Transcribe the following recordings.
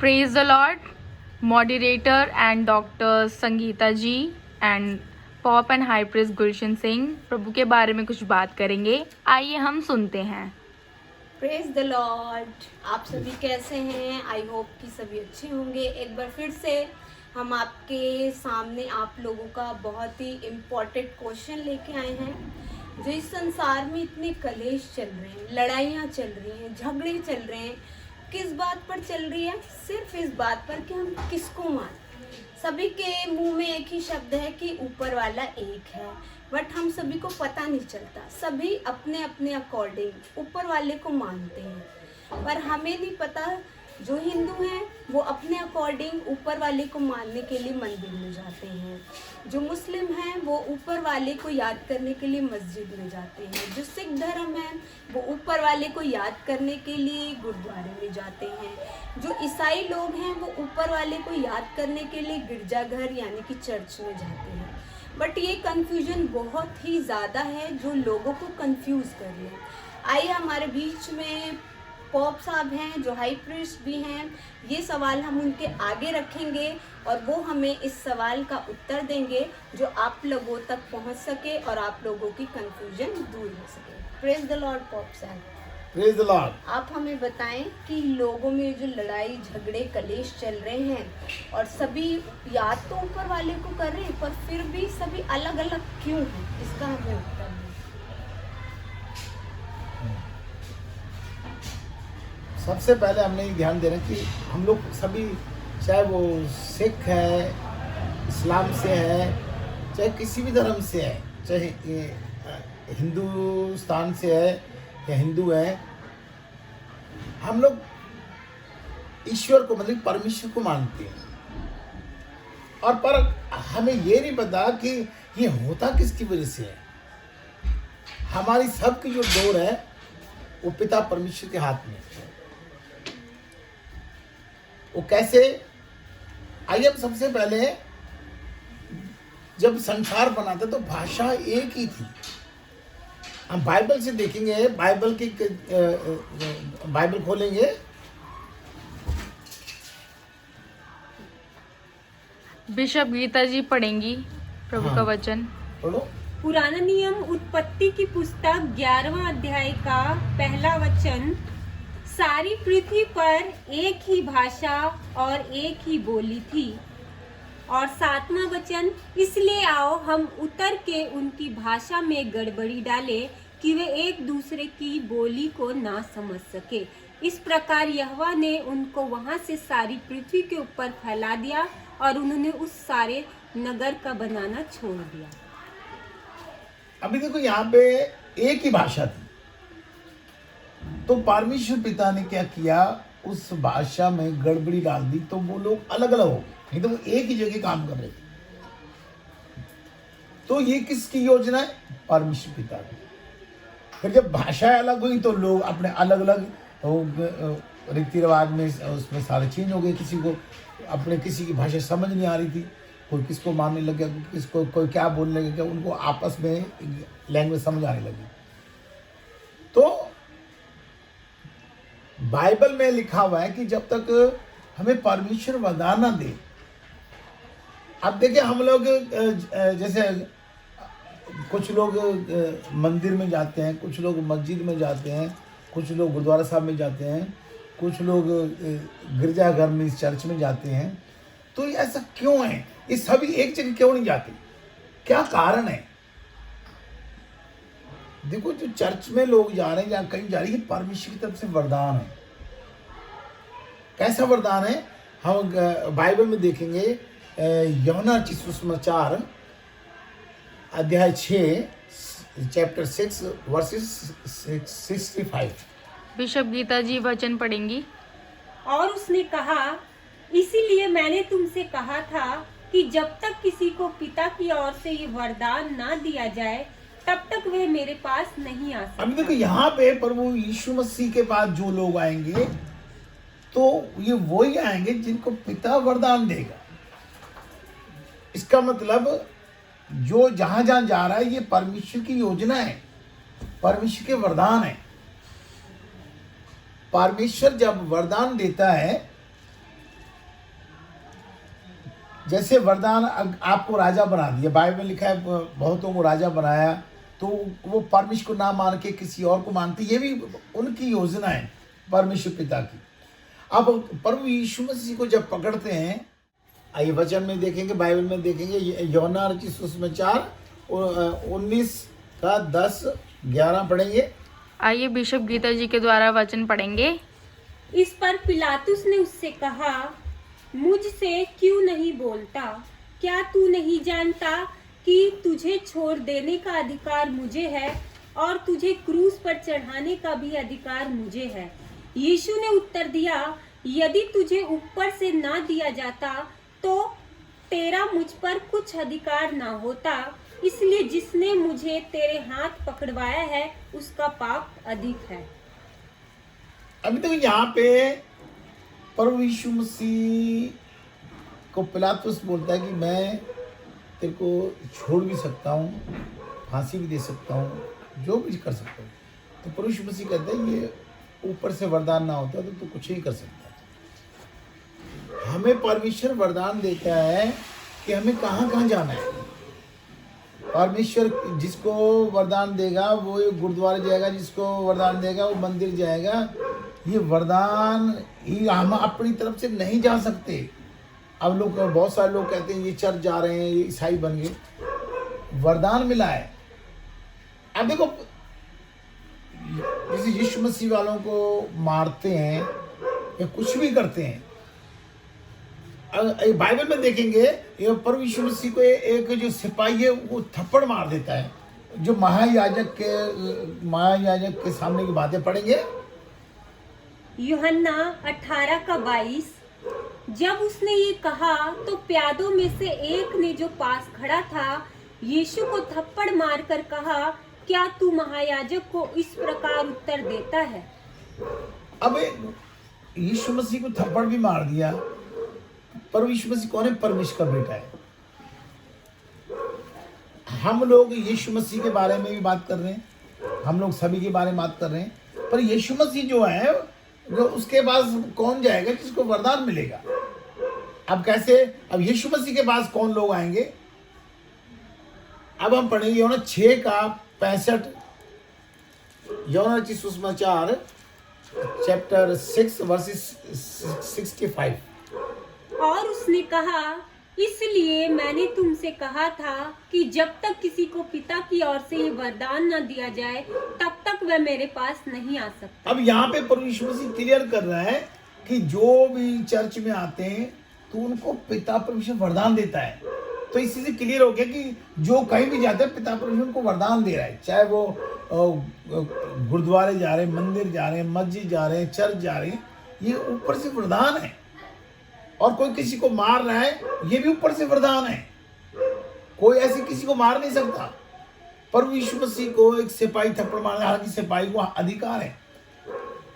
Praise the Lord, moderator and Dr. Sangeeta ji and पॉप एंड हाई प्रेस गुलशन सिंह प्रभु के बारे में कुछ बात करेंगे। आइए हम सुनते हैं। Praise the Lord. आप सभी कैसे हैं? आई होप कि सभी अच्छे होंगे। एक बार फिर से हम आपके सामने आप लोगों का बहुत ही इम्पोर्टेंट क्वेश्चन लेके आए हैं। जो इस संसार में इतने कलेश चल रहे हैं, लड़ाइयाँ चल रही हैं, झगड़े चल रहे हैं, किस बात पर चल रही है? सिर्फ इस बात पर कि हम किसको मानें। सभी के मुंह में एक ही शब्द है कि ऊपर वाला एक है, बट हम सभी को पता नहीं चलता। सभी अपने अपने अकॉर्डिंग ऊपर वाले को मानते हैं, पर हमें नहीं पता। जो हिंदू हैं वो अपने अकॉर्डिंग ऊपर वाले को मानने के लिए मंदिर में जाते हैं। जो मुस्लिम हैं वो ऊपर वाले को याद करने के लिए मस्जिद में जाते हैं। जो सिख धर्म है वो ऊपर वाले को याद करने के लिए गुरुद्वारे में जाते हैं। जो ईसाई लोग हैं वो ऊपर वाले को याद करने के लिए गिरजाघर यानी कि चर्च में जाते हैं। बट ये कन्फ्यूजन बहुत ही ज़्यादा है जो लोगों को कंफ्यूज कर रहे हैं। आइए हमारे बीच में पॉप साहब हैं जो हाई प्रीस्ट भी हैं। ये सवाल हम उनके आगे रखेंगे और वो हमें इस सवाल का उत्तर देंगे जो आप लोगों तक पहुंच सके और आप लोगों की कंफ्यूजन दूर हो सके। प्रेज द लॉर्ड पॉप साहब। Praise the Lord. आप हमें बताएं कि लोगों में जो लड़ाई झगड़े कलेश चल रहे हैं और सभी याद तो ऊपर वाले को कर रहे हैं, पर फिर भी सभी अलग अलग क्यों हैं? इसका हमें उत्तर दें। सबसे पहले हमने ये ध्यान देना कि हम लोग सभी, चाहे वो सिख है, इस्लाम से है, चाहे किसी भी धर्म से है, चाहे हिंदुस्तान से है या हिंदू है, हम लोग ईश्वर को मतलब परमेश्वर को मानते हैं। और पर हमें ये नहीं पता कि ये होता किसकी वजह से है। हमारी सबकी जो डोर है वो पिता परमेश्वर के हाथ में है। वो कैसे? आइए अब सबसे पहले, जब संसार बना था तो भाषा एक ही थी। हम बाइबल से देखेंगे, बाइबल खोलेंगे, बिशप गीता जी पढ़ेंगी प्रभु का वचन। पढ़ो। पुराना नियम उत्पत्ति की पुस्तक 11वां अध्याय का पहला वचन। सारी पृथ्वी पर एक ही भाषा और एक ही बोली थी। और 7वां वचन, इसलिए आओ हम उतर के उनकी भाषा में गड़बड़ी डालें कि वे एक दूसरे की बोली को ना समझ सके। इस प्रकार यहोवा ने उनको वहां से सारी पृथ्वी के ऊपर फैला दिया और उन्होंने उस सारे नगर का बनाना छोड़ दिया। अभी देखो यहाँ पे एक ही भाषा थी, तो परमेश्वर पिता ने क्या किया, उस भाषा में गड़बड़ी डाल दी, तो वो लोग अलग अलग हो गए। नहीं तो वो एक ही जगह काम कर रहे थे। तो ये किसकी योजना है? परमेश्वर पिता की। फिर जब भाषाएं अलग हुई तो लोग अपने अलग अलग रीति रिवाज में उसमें सारे चेंज हो गए। किसी की भाषा समझ नहीं आ रही थी, कोई किसको मारने लग गया, किसको कोई क्या बोलने लग गया, उनको आपस में लैंग्वेज समझ आने लगी। तो बाइबल में लिखा हुआ है कि जब तक हमें परमेश्वर वरदान ना दे। अब देखिए, हम लोग जैसे कुछ लोग मंदिर में जाते हैं, कुछ लोग मस्जिद में जाते हैं, कुछ लोग गुरुद्वारा साहब में जाते हैं, कुछ लोग गिरजाघर में, चर्च में जाते हैं। तो ये ऐसा क्यों है? ये सभी एक जगह क्यों नहीं जाते? क्या कारण है? देखो, जो चर्च में लोग जा रहे हैं या कहीं जा रहे हैं, परमेश्वर की तरफ से वरदान है। कैसा वरदान है? हम बाइबल में देखेंगे, यूहन्ना रचित सुसमाचार अध्याय 6 चैप्टर 6 वर्सेस 65। बिशप गीता जी वचन पढ़ेंगी। और उसने कहा, इसीलिए मैंने तुमसे कहा था कि जब तक किसी को पिता की ओर से ये वरदान ना दिया जाए तब तक वे मेरे पास नहीं आ सकते। अभी देखो, यहाँ पे प्रभु यीशु मसीह के पास जो लोग आएंगे तो ये वही आएंगे जिनको पिता वरदान देगा। इसका मतलब जो जहां जहां जा रहा है ये परमेश्वर की योजना है, परमेश्वर के वरदान है। परमेश्वर जब वरदान देता है जैसे वरदान आपको राजा बना दिया, बाइबल में लिखा है बहुतों को राजा बनाया, तो वो परमेश्वर को ना मान के किसी और को मानते, ये भी उनकी योजना है परमेश्वर पिता की। अब प्रभु यीशु मसीह को जब पकड़ते हैं, आइए वचन में देखेंगे, बाइबल में देखेंगे, यूहन्ना रचित सुसमाचार 19 का 10-11 पढ़ेंगे। आइए बिशप गीता जी के द्वारा वचन पढ़ेंगे। इस पर पिलातुस ने उससे कहा, मुझसे क्यों नहीं बोलता? क्या तू नहीं जानता कि तुझे छोड़ देने का अधिकार मुझे है और तुझे क्रूस पर चढ़ाने का भी अधिकार मुझे है? यीशु ने उत्तर दिया, यदि तुझे ऊपर से ना दिया जाता तो तेरा मुझ पर कुछ अधिकार ना होता। इसलिए जिसने मुझे तेरे हाथ पकड़वाया है उसका पाप अधिक है। अभी तक यहाँ पे प्रभु यीशु मसीह को पिलातुस बोलता है कि मैं तेरे को छोड़ भी सकता हूँ, फांसी भी दे सकता हूँ, जो भी कर सकता हूँ। तो प्रभु यीशु मसीह कहता है ये ऊपर से वरदान ना होता तो तू कुछ नहीं कर सकता। हमें परमेश्वर वरदान देता है कि हमें कहाँ कहाँ जाना है। परमेश्वर जिसको वरदान देगा वो गुरुद्वारे जाएगा, जिसको वरदान देगा वो मंदिर जाएगा। ये वरदान ही हम अपनी तरफ से नहीं जा सकते। अब लोग, बहुत सारे लोग कहते हैं ये चर्च जा रहे हैं, ये ईसाई बन गए। वरदान मिला है। अब देखो, जैसे यीशु मसीह वालों को मारते हैं या कुछ भी करते हैं, बाइबल में देखेंगे ये प्रभु यीशु मसीह को एक जो सिपाही है वो थप्पड़ मार देता है। जो महायाजक के सामने की बातें पढ़ेंगे, यूहन्ना 18 का 22। जब उसने ये कहा तो प्यादों में से एक ने जो पास खड़ा था यीशु को थप्पड़ मारकर कहा, क्या तू महायाजक को इस प्रकार उत्तर देता है? अब यीशु मसीह को थप्पड़ भी मार दिया। पर यीशु मसीह कौन है? परमेश्वर का बेटा है। हम लोग यीशु मसीह के बारे में भी बात कर रहे हैं, हम लोग सभी के बारे में बात कर रहे हैं, पर यीशु मसीह जो है जो उसके पास कौन जाएगा जिसको वरदान मिलेगा? अब कैसे? अब यीशु मसीह के पास कौन लोग आएंगे? अब हम पढ़ेंगे यूहन्ना 6 का 65, यूहन्ना रचित सुसमाचार चैप्टर 6 वर्सेस 65। और उसने कहा, इसलिए मैंने तुमसे कहा था कि जब तक किसी को पिता की ओर से ये वरदान न दिया जाए तब तक वह मेरे पास नहीं आ सकता। अब यहाँ पे प्रभु यीशु मसीह क्लियर कर रहा है कि जो भी चर्च में आते हैं तो उनको पिता परमेश्वर वरदान देता है। तो इसी से क्लियर हो गया कि जो कहीं भी जाते हैं पिता परमेश्वर उनको वरदान दे रहा है। चाहे वो गुरुद्वारे जा रहे हैं, मंदिर जा रहे हैं, मस्जिद जा रहे हैं, चर्च जा रहे हैं, ये ऊपर से वरदान है। और कोई किसी को मार रहा है, ये भी ऊपर से वरदान है। कोई ऐसे किसी को मार नहीं सकता। प्रभु यीशु मसीह को एक सिपाही थप्पड़ मारना, हालांकि सिपाही को अधिकार है।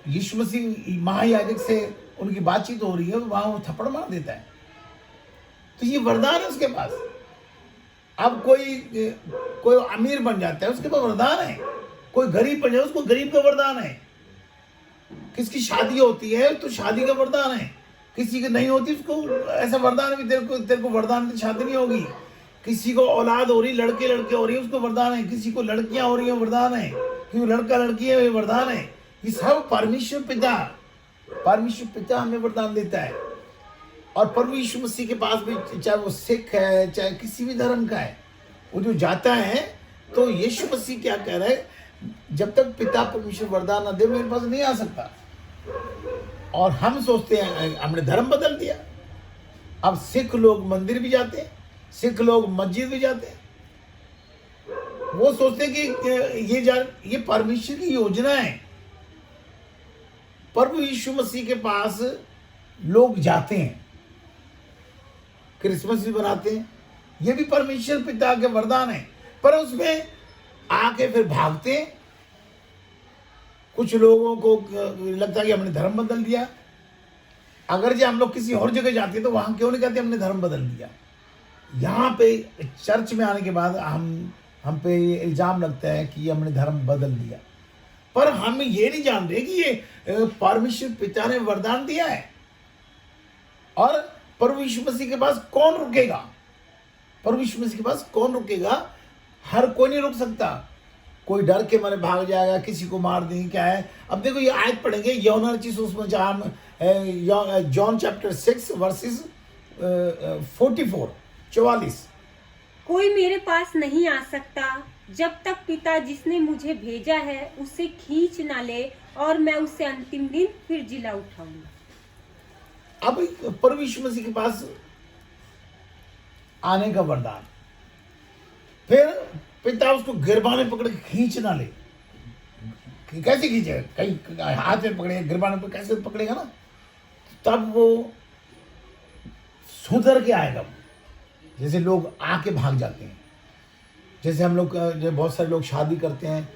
यीशु मसीह महायाजक से उनकी बातचीत हो रही है, वहां वो थप्पड़ मार देता है। तो ये वरदान है उसके पास। अब कोई अमीर बन जाता है, उसके पास वरदान है। कोई गरीब बन जाए, उसको गरीब का वरदान है। किसकी शादी होती है तो शादी का वरदान है, किसी की नहीं होती उसको ऐसा वरदान है, तेरे को वरदान की शादी नहीं होगी। किसी को औलाद हो रही, लड़के हो रही है, उसको वरदान है। किसी को लड़कियां हो रही है, वरदान है। क्योंकि लड़का लड़की है, वरदान है। ये सब परमेश्वर पिता हमें वरदान देता है। और प्रभु यीशु मसीह के पास भी, चाहे वो सिख है चाहे किसी भी धर्म का है, वो जो जाता है तो यीशु मसीह क्या कह रहा है, जब तक पिता परमेश्वर वरदान न दे मेरे पास नहीं आ सकता। और हम सोचते हैं हमने धर्म बदल दिया। अब सिख लोग मंदिर भी जाते हैं, सिख लोग मस्जिद भी जाते हैं। वो सोचते हैं कि ये परमेश्वर की योजना है। प्रभु यीशु मसीह के पास लोग जाते हैं, क्रिसमस भी बनाते हैं, ये भी परमेश्वर पिता के वरदान है। पर उसमें आके फिर भागते हैं। कुछ लोगों को लगता है कि हमने धर्म बदल दिया। अगर जो हम लोग किसी और जगह जाते तो वहां क्यों नहीं कहते हमने धर्म बदल दिया? यहाँ पे चर्च में आने के बाद हम पे ये इल्जाम लगता है कि हमने धर्म बदल दिया। पर हम ये नहीं जान रहे कि ये परमेश्वर पिता ने वरदान दिया है। और प्रभु यीशु मसीह के पास कौन रुकेगा? प्रभु यीशु मसीह के पास कौन रुकेगा? हर कोई नहीं रुक सकता। कोई डर के मारे भाग जाएगा, किसी को मार देंगे, क्या है। अब देखो ये आयत पढ़ेंगे यौना चीज उसमें, जहाँ जॉन चैप्टर 6 वर्सेस 44। कोई मेरे पास नहीं आ सकता जब तक पिता जिसने मुझे भेजा है उसे खींच ना ले, और मैं उसे अंतिम दिन फिर जिला उठाऊंगा। अब प्रभु यीशु मसीह के पास आने का वरदान, फिर पिता उसको गिरबान में पकड़ के खींच ना ले। कैसे खींचेगा? कहीं हाथ में पकड़ेगा, गिरबान में कैसे पकड़ेगा ना, तब वो सुधर के आएगा। जैसे लोग आके भाग जाते हैं, जैसे हम लोग, बहुत सारे लोग शादी करते हैं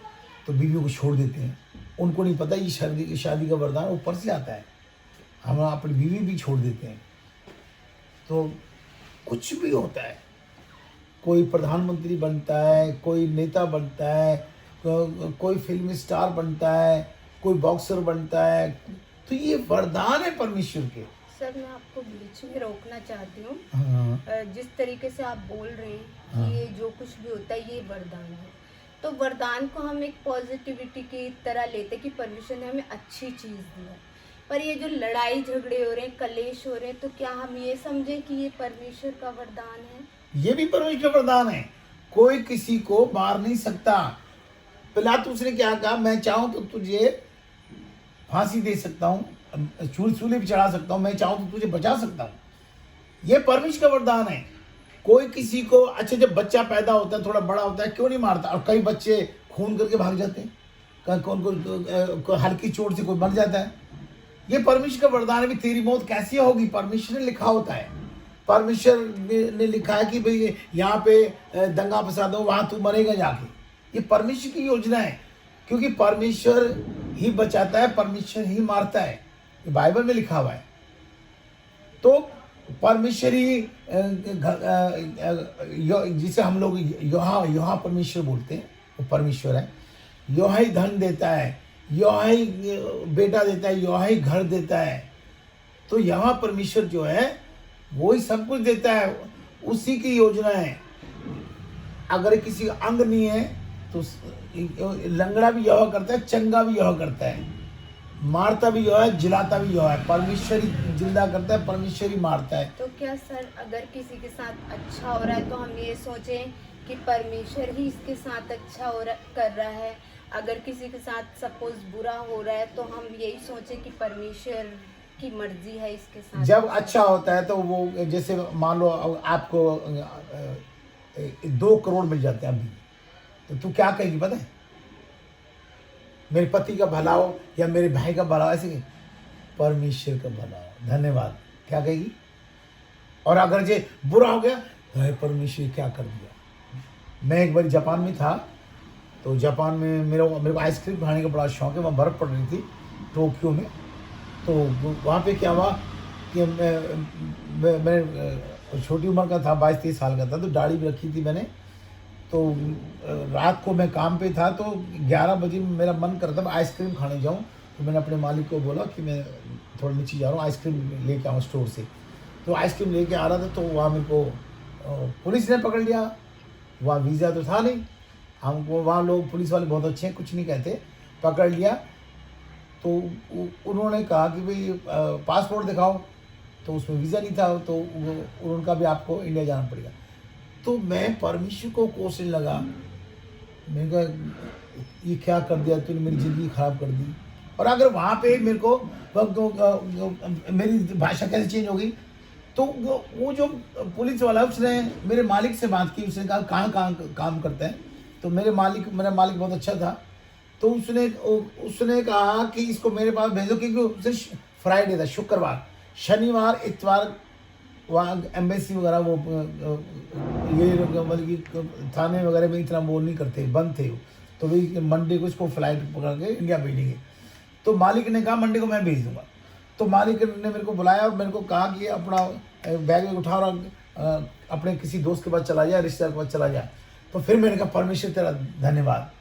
तो बीवियों को छोड़ देते हैं। उनको नहीं पता ये शादी का वरदान ऊपर से आता है। हम अपनी बीवी भी छोड़ देते हैं। तो कुछ भी होता है, कोई प्रधानमंत्री बनता है, कोई नेता बनता है, कोई फिल्म स्टार बनता है, कोई बॉक्सर बनता है, तो ये वरदान है परमेश्वर के। सर मैं आपको बीच में रोकना चाहती हूँ। हाँ। जिस तरीके से आप बोल रहे हैं कि ये जो कुछ भी होता है ये वरदान है, तो वरदान को हम एक पॉजिटिविटी की तरह लेते कि परमेश्वर ने हमें अच्छी चीज़ दी है। पर ये जो लड़ाई झगड़े हो रहे हैं, कलेश हो रहे हैं, तो क्या हम ये समझें कि ये परमेश्वर का वरदान है? ये भी परमेश्वर का वरदान है। कोई किसी को मार नहीं सकता। पिलातुस ने क्या कहा? मैं चाहूं तो तुझे फांसी दे सकता हूँ, सूली पे चढ़ा सकता हूँ, मैं चाहूं तो तुझे बचा सकता हूँ। ये परमेश्वर का वरदान है। कोई किसी को, अच्छा जब बच्चा पैदा होता है, थोड़ा बड़ा होता है, क्यों नहीं मारता? और कई बच्चे खून करके भाग जाते हैं, कौन हल्की चोट से कोई मर जाता है। ये परमेश्वर का वरदान है। भी तेरी मौत कैसी होगी, परमेश्वर ने लिखा होता है। परमेश्वर ने लिखा है कि भाई यहाँ पे दंगा फसाद हो, वहां तू मरेगा जाके। ये परमेश्वर की योजना है, क्योंकि परमेश्वर ही बचाता है, परमेश्वर ही मारता है। ये बाइबल में लिखा हुआ है। तो परमेश्वर ही, जिसे हम लोग योहा परमेश्वर बोलते हैं, वो परमेश्वर है। योहा ही धन देता है, योहा ही बेटा देता है, योहा ही घर देता है। तो यहाँ परमेश्वर जो है वो ही सब कुछ देता है, उसी की योजना है। अगर किसी का अंग नहीं है तो लंगड़ा भी यहोवा करता है, चंगा भी यहोवा करता है, मारता भी यहोवा है, जिलाता भी यहोवा है। परमेश्वर ही जिंदा करता है, परमेश्वर ही मारता है। तो क्या सर अगर किसी के साथ अच्छा हो रहा है तो हम ये सोचें कि परमेश्वर ही इसके साथ अच्छा कर रहा है? अगर किसी के साथ सपोज बुरा हो रहा है तो हम यही सोचें कि परमेश्वर की मर्जी है इसके साथ? जब अच्छा होता है तो वो, जैसे मान लो आपको 2 करोड़ मिल जाते हैं अभी, तो तू क्या कहेगी पता है? मेरे पति का भला हो या मेरे भाई का भला हो, ऐसे परमेश्वर का भला हो, धन्यवाद, क्या कहेगी? और अगर ये बुरा हो गया तो परमेश्वर क्या कर दिया। मैं एक बार जापान में था, तो जापान में मेरे को आइसक्रीम खाने का बड़ा शौक है। वहाँ बर्फ़ पड़ रही थी टोक्यो में। तो वहाँ पे क्या हुआ कि मैं छोटी उम्र का था, 22-23 साल का था, तो दाढ़ी भी रखी थी मैंने। तो रात को मैं काम पे था, तो 11 बजे मेरा मन करता मैं आइसक्रीम खाने जाऊँ। तो मैंने अपने मालिक को बोला कि मैं थोड़ा नीचे जा रहा हूँ, आइसक्रीम लेके आऊँ स्टोर से। तो आइसक्रीम लेके आ रहा था, तो वहाँ मेरे को पुलिस ने पकड़ लिया। वहाँ वीज़ा तो था नहीं हमको, वहाँ लोग पुलिस वाले बहुत अच्छे हैं, कुछ नहीं कहते। पकड़ लिया तो उन्होंने कहा कि भाई पासपोर्ट दिखाओ, तो उसमें वीज़ा नहीं था, तो उनका भी आपको इंडिया जाना पड़ेगा। तो मैं परमेश्वर को कोसने लगा, मैंने कहा ये क्या कर दिया तूने, मेरी ज़िंदगी ख़राब कर दी। और अगर वहाँ पे मेरे को मेरी भाषा कैसे चेंज हो गई, तो वो जो पुलिस वाला उसने मेरे मालिक से बात की। उसने कहा कहाँ काम करते हैं, तो मेरा मालिक बहुत अच्छा था। तो उसने कहा कि इसको मेरे पास भेजो, क्योंकि उसे फ्राइडे था, शुक्रवार, शनिवार इतवार वहाँ एम्बेसी वगैरह वो ये मतलब कि थाने वगैरह में इतना वो नहीं करते, बंद थे। तो भाई मंडे को इसको फ्लाइट पकड़ के इंडिया भेजेंगे। तो मालिक ने कहा मंडे को मैं भेज दूँगा। तो मालिक ने मेरे को बुलाया और मेरे को कहा कि अपना बैग उठा और अपने किसी दोस्त के पास चला जाए, रिश्तेदार के पास चला जाए। तो फिर मैंने कहा परमेश्वर तेरा धन्यवाद।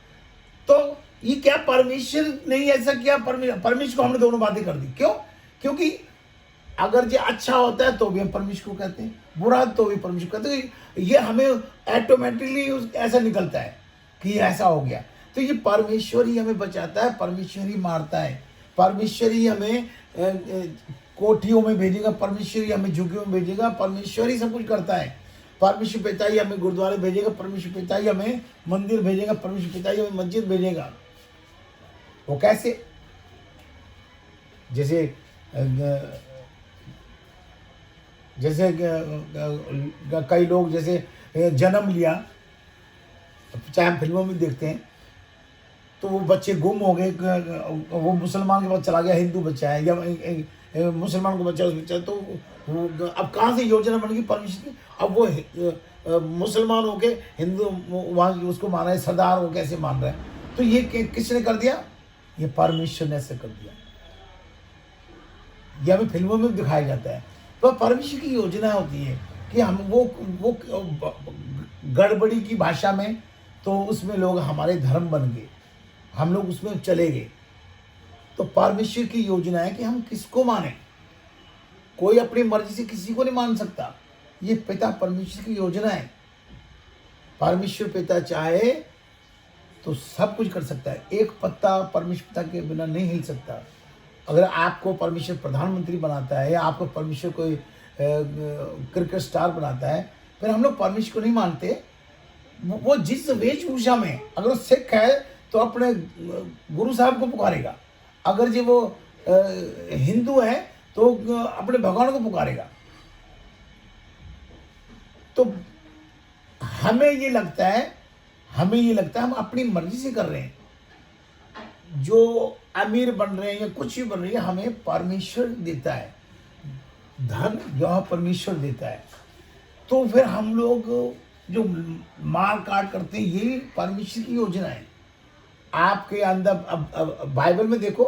तो ये क्या परमेश्वर ने ऐसा किया? परमेश्वर को हमने दोनों बातें कर दी। क्यों? क्योंकि अगर जो अच्छा होता है तो भी हम परमेश्वर को कहते हैं, बुरा तो भी परमेश्वर कहते हैं। ये हमें ऑटोमेटिकली ऐसा निकलता है कि ऐसा हो गया। तो ये परमेश्वर ही हमें बचाता है, परमेश्वर ही मारता है, परमेश्वर ही हमें कोठियों में भेजेगा, परमेश्वर ही हमें झुग्गियों में भेजेगा, परमेश्वर ही सब कुछ करता है। परमेश्वर पिता ही हमें गुरुद्वारे भेजेगा, परमेश्वर पिता ही हमें मंदिर भेजेगा, परमेश्वर पिता ही हमें मस्जिद भेजेगा। वो कैसे? जैसे कई लोग जैसे जन्म लिया, चाहे हम फिल्मों में देखते हैं, तो वो बच्चे गुम हो गए, वो मुसलमान के पास चला गया, हिंदू बच्चा है या मुसलमान का बच्चा उस बच्चा, तो अब कहाँ से योजना बन गई परमेश्वर की? अब वो मुसलमान होके हिंदू वहाँ उसको मान रहे हैं, सरदार वो कैसे मान रहे हैं? तो ये किसने कर दिया? ये परमेश्वर ने ऐसे कर दिया। ये हमें फिल्मों में दिखाया जाता है। तो परमेश्वर की योजना होती है कि हम वो गड़बड़ी की भाषा में, तो उसमें लोग हमारे धर्म बन गए, हम लोग उसमें चले गए। तो परमेश्वर की योजना है कि हम किसको माने। कोई अपनी मर्जी से किसी को नहीं मान सकता। ये पिता परमेश्वर की योजना है। परमेश्वर पिता चाहे तो सब कुछ कर सकता है। एक पत्ता परमेश्वर पिता के बिना नहीं हिल सकता। अगर आपको परमेश्वर प्रधानमंत्री बनाता है या आपको परमेश्वर कोई क्रिकेट स्टार बनाता है, फिर हम लोग परमेश्वर को नहीं मानते। वो जिस वेशभूषा में, अगर वो सिख है तो अपने गुरु साहब को पुकारेगा, अगर जो वो हिंदू है तो अपने भगवान को पुकारेगा। तो हमें ये लगता है हम अपनी मर्जी से कर रहे हैं। जो अमीर बन रहे हैं या कुछ भी बन रही है, हमें परमेश्वर देता है धन, यह परमेश्वर देता है। तो फिर हम लोग जो मार काट करते हैं, ये परमेश्वर की योजना है। आपके अंदर अब बाइबल में देखो,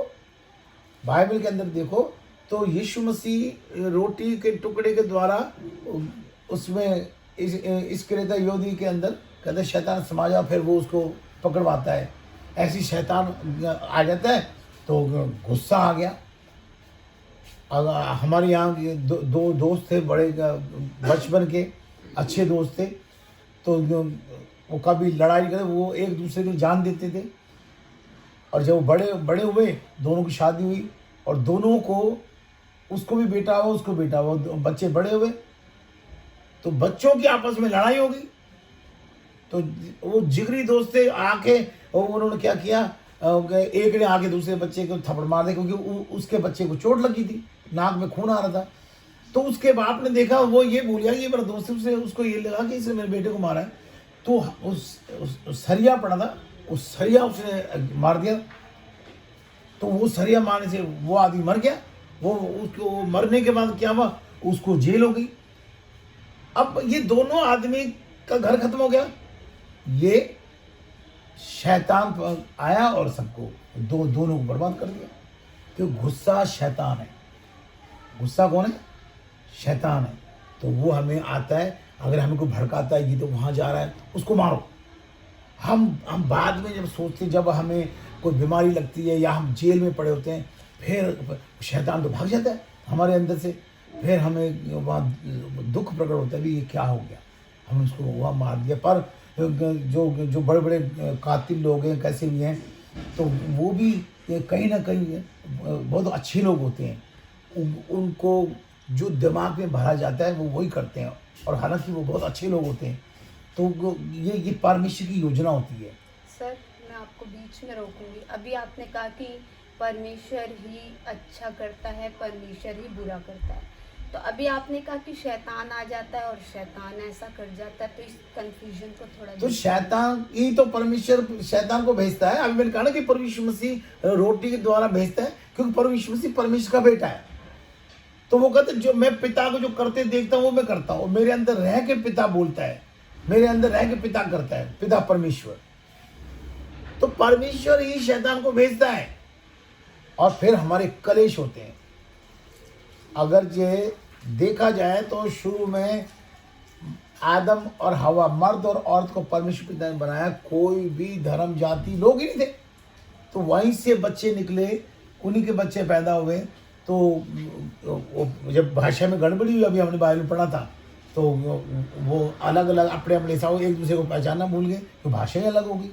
बाइबल के अंदर देखो तो यीशु मसीह रोटी के टुकड़े के द्वारा उसमें इस क्रेता योदी के अंदर कहते शैतान समा जाओ, फिर वो उसको पकड़वाता है। ऐसी शैतान आ जाता है तो गुस्सा आ गया। हमारे यहाँ दो दोस्त थे, बड़े बचपन के अच्छे दोस्त थे, तो वो कभी लड़ाई करते, वो एक दूसरे की जान देते थे। और जब वो बड़े हुए, दोनों की शादी हुई और दोनों को, उसको भी बेटा हुआ, उसको बेटा हुआ, बच्चे बड़े हुए, तो बच्चों की आपस में लड़ाई हो गई। तो वो जिगरी दोस्त थे, आके उन्होंने क्या किया, एक ने आके दूसरे बच्चे को थप्पड़ मार दिया, क्योंकि उसके बच्चे को चोट लगी थी, नाक में खून आ रहा था। तो उसके बाप ने देखा, वो ये बोल गया, ये मेरा दोस्त है, उसको ये लगा कि इसने मेरे बेटे को मारा है। तो उस सरिया पड़ा था, उस सरिया उसने मार दिया। तो वो सरिया मारने से वो आदमी मर गया। वो उसको मरने के बाद क्या हुआ, उसको जेल हो गई। अब ये दोनों आदमी का घर खत्म हो गया। ये शैतान आया और सबको दोनों को बर्बाद कर दिया। तो गुस्सा शैतान है। गुस्सा कौन है? शैतान है। तो वो हमें आता है, अगर हमें कोई भड़काता है, ये तो वहाँ जा रहा है, उसको मारो। हम बाद में जब सोचते, जब हमें कोई बीमारी लगती है या हम जेल में पड़े होते हैं, फिर शैतान तो भाग जाता है हमारे अंदर से। फिर हमें वहाँ दुख प्रकट होता है, भी ये क्या हो गया, हमने उसको वहाँ मार दिया। पर जो बड़े बड़े कातिल लोग हैं, कैसे भी हैं, तो वो भी कहीं ना कहीं बहुत अच्छे लोग होते हैं। उनको जो दिमाग में भरा जाता है वो वही करते हैं, और हालांकि वो बहुत अच्छे लोग होते हैं। तो ये परमेश्वर की योजना होती है। सर, मैं आपको बीच में रोकूंगी। अभी आपने कहा कि परमेश्वर ही अच्छा करता है, परमेश्वर ही बुरा करता है। तो अभी आपने कहा कि शैतान आ जाता है और शैतान ऐसा कर जाता है, तो इस कंफ्यूजन को थोड़ा, तो शैतान ही तो परमेश्वर शैतान को भेजता है। अभी मैंने कहा ना कि परमेश्वर मसीह रोटी के द्वारा भेजता है, क्योंकि परमेश्वर मसीह परमेश्वर का बेटा है। तो वो कहते जो मैं पिता को जो करते देखता हूँ वो मैं करता हूँ। मेरे अंदर रह के पिता बोलता है, मेरे अंदर रह के पिता करता है, पिता परमेश्वर। तो परमेश्वर ही शैतान को भेजता है, और फिर हमारे कलेश होते हैं। अगर ये देखा जाए तो शुरू में आदम और हवा, मर्द और औरत को परमेश्वर पिता ने बनाया। कोई भी धर्म जाति लोग ही नहीं थे, तो वहीं से बच्चे निकले, उन्हीं के बच्चे पैदा हुए। तो जब भाषा में गड़बड़ी हुई, अभी हमने बाइबल पढ़ा था, तो वो अलग अलग अपने अपने हिसाब एक दूसरे को पहचानना भूल गए, तो भाषा ही अलग होगी।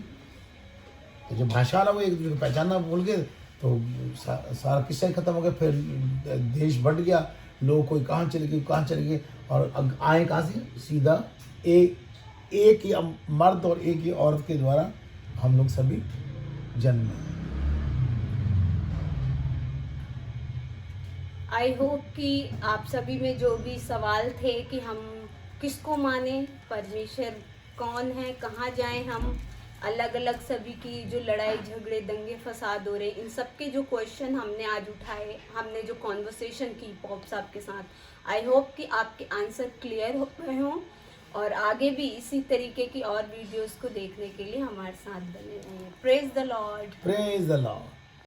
तो जब भाषा अलग हो, एक दूसरे को पहचानना भूल गए, तो सारा किस्सा ही खत्म हो गया। फिर देश बढ़ गया, लोग कोई कहाँ चले गए, कहाँ चले गए, और आए कहाँ से, सीधा एक ही मर्द और एक ही औरत के द्वारा हम लोग सभी जन्म। आई होप कि आप सभी में जो भी सवाल थे कि हम किसको माने, परमेश्वर कौन है, कहाँ जाएं हम, अलग अलग सभी की जो लड़ाई झगड़े दंगे फसाद हो रहे, इन सब के जो क्वेश्चन हमने आज उठाए, हमने जो कॉन्वर्सेशन की पॉप साहब के साथ, आई होप कि आपके आंसर क्लियर हो गए हों, और आगे भी इसी तरीके की और वीडियोस को देखने के लिए हमारे साथ बने रहें। Praise the Lord. Praise the Lord.